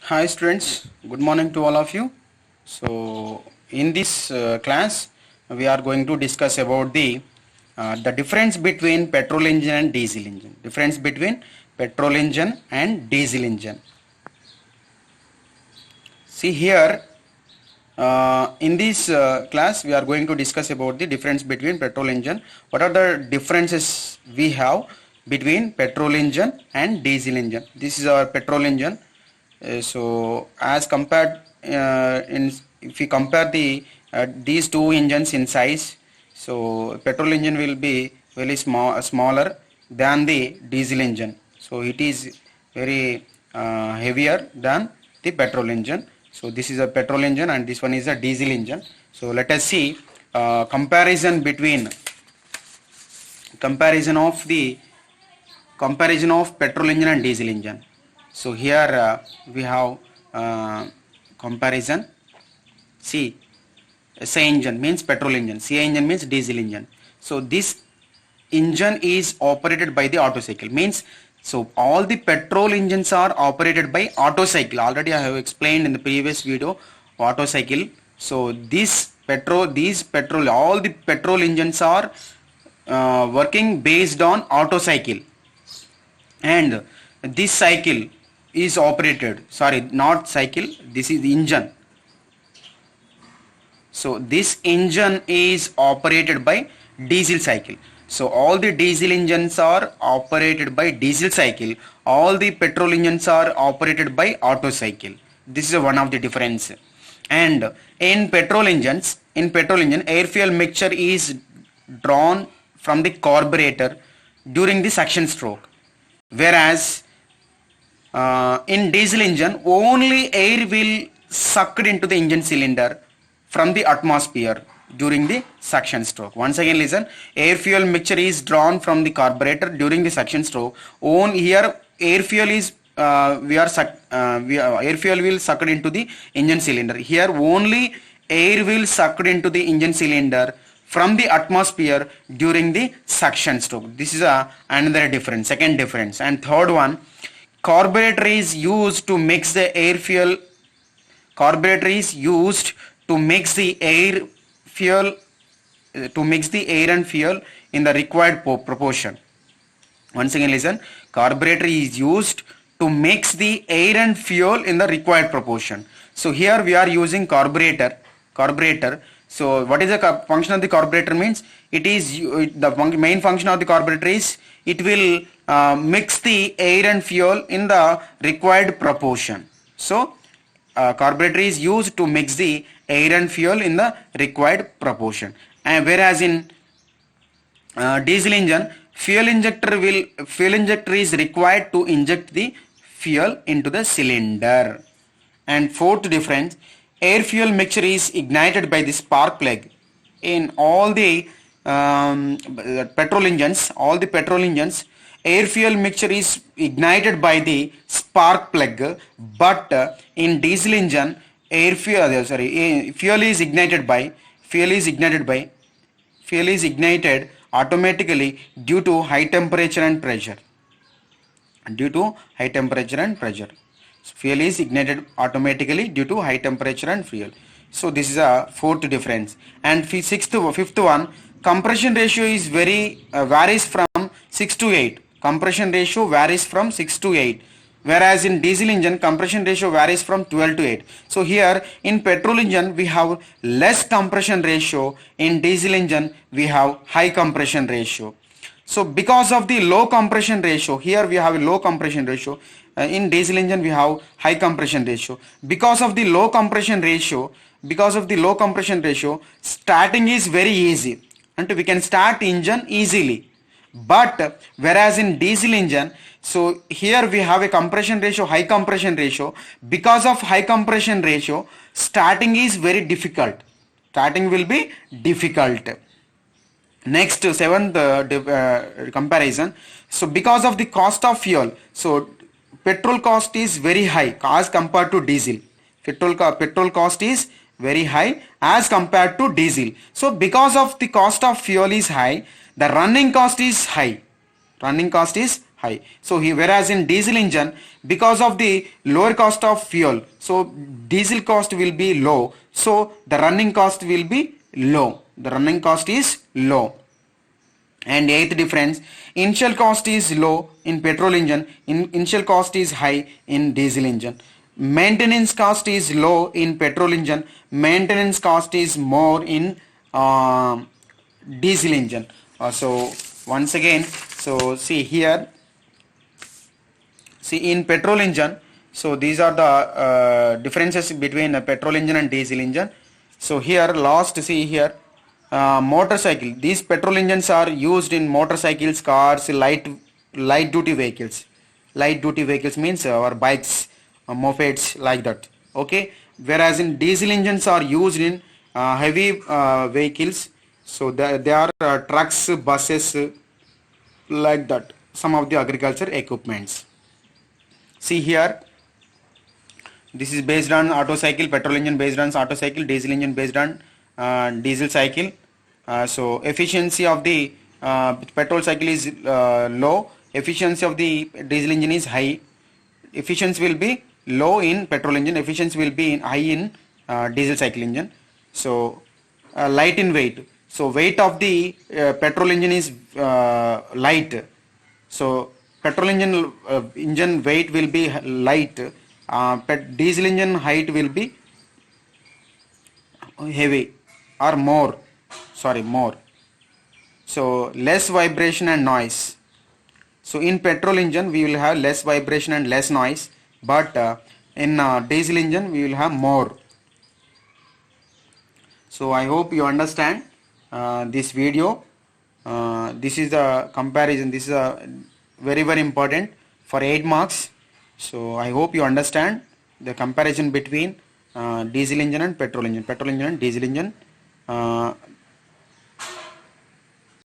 Hi students, good morning to all of you. So in this class we are going to discuss about the difference between petrol engine and diesel engine. Difference between petrol engine and diesel engine. See here in this class we are going to discuss about the difference between petrol engine. What are the differences we have between petrol engine and diesel engine? This is our petrol engine. So as compared if we compare these two engines in size, so petrol engine will be very smaller than the diesel engine. So it is very heavier than the petrol engine. So this is a petrol engine and this one is a diesel engine. So let us see comparison of petrol engine and diesel engine. So here we have comparison. See, SI engine means petrol engine, CI engine means diesel engine. So this engine is operated by the Otto cycle, means so all the petrol engines are operated by Otto cycle. Already I have explained in the previous video Otto cycle. So all the petrol engines are working based on Otto cycle, and this cycle is operated, sorry, not cycle, this is the engine. So this engine is operated by diesel cycle. So all the diesel engines are operated by diesel cycle, all the petrol engines are operated by Otto cycle. This is one of the difference. And in petrol engine air fuel mixture is drawn from the carburetor during the suction stroke, whereas in diesel engine only air will sucked into the engine cylinder from the atmosphere during the suction stroke. Once again listen, air fuel mixture is drawn from the carburetor during the suction stroke. Here air fuel is air fuel will sucked into the engine cylinder. Here only air will sucked into the engine cylinder from the atmosphere during the suction stroke. This is another difference, second difference. And third one, carburetor is used to mix the air fuel. Carburetor is used to mix the air and fuel in the required proportion. Once again listen, carburetor is used to mix the air and fuel in the required proportion. So here we are using carburetor. So what is the function of the carburetor? Means it is the main function of the carburetor is it will mix the air and fuel in the required proportion. So carburetor is used to mix the air and fuel in the required proportion. And whereas in diesel engine, fuel injector is required to inject the fuel into the cylinder. And fourth difference, air fuel mixture is ignited by the spark plug. In all the petrol engines, air fuel mixture is ignited by the spark plug, but in diesel engine fuel is ignited automatically due to high temperature and pressure. Fuel is ignited automatically due to high temperature and fuel. So this is a fourth difference. And fifth one, compression ratio is varies from 6 to 8. Compression ratio varies from 6 to 8. Whereas in diesel engine, compression ratio varies from 12 to 8. So here in petrol engine we have less compression ratio. In diesel engine we have high compression ratio. So because of the low compression ratio, here we have a low compression ratio. In diesel engine we have high compression ratio. Because of the low compression ratio, starting is very easy and we can start engine easily. But whereas in diesel engine, so here we have a compression ratio, high compression ratio. Because of high compression ratio, starting is very difficult. Starting will be difficult. Next, seventh comparison. So because of the cost of fuel, so petrol cost is very high as compared to diesel. Petrol cost is very high as compared to diesel. So because of the cost of fuel is high, the running cost is high. high. So here, whereas in diesel engine, because of the lower cost of fuel, so diesel cost will be low, so the running cost will be low. The running cost is low. And eighth difference, initial cost is low in petrol engine, initial cost is high in diesel engine. Maintenance cost is low in petrol engine, maintenance cost is more in diesel engine. So once again, so see here, see in petrol engine, so these are the differences between a petrol engine and diesel engine. So here last, see here, motorcycle, these petrol engines are used in motorcycles, cars, light duty vehicles. Light duty vehicles means our bikes, mopeds, like that. Okay, whereas in diesel engines are used in heavy vehicles, so they are trucks, buses, like that, some of the agriculture equipments. See here, this is based on Otto cycle, petrol engine based on Otto cycle, diesel engine based on diesel cycle. So efficiency of the petrol cycle is low, efficiency of the diesel engine is high. Efficiency will be low in petrol engine, efficiency will be high in diesel cycle engine. So light in weight, so weight of the petrol engine is light, so petrol engine weight will be light, diesel engine height will be heavy or more, more. So less vibration and noise. So in petrol engine we will have less vibration and less noise, but in diesel engine we will have more. So I hope you understand this video. This is the comparison, this is a very important for 8 marks. So I hope you understand the comparison between diesel engine and petrol engine and diesel engine.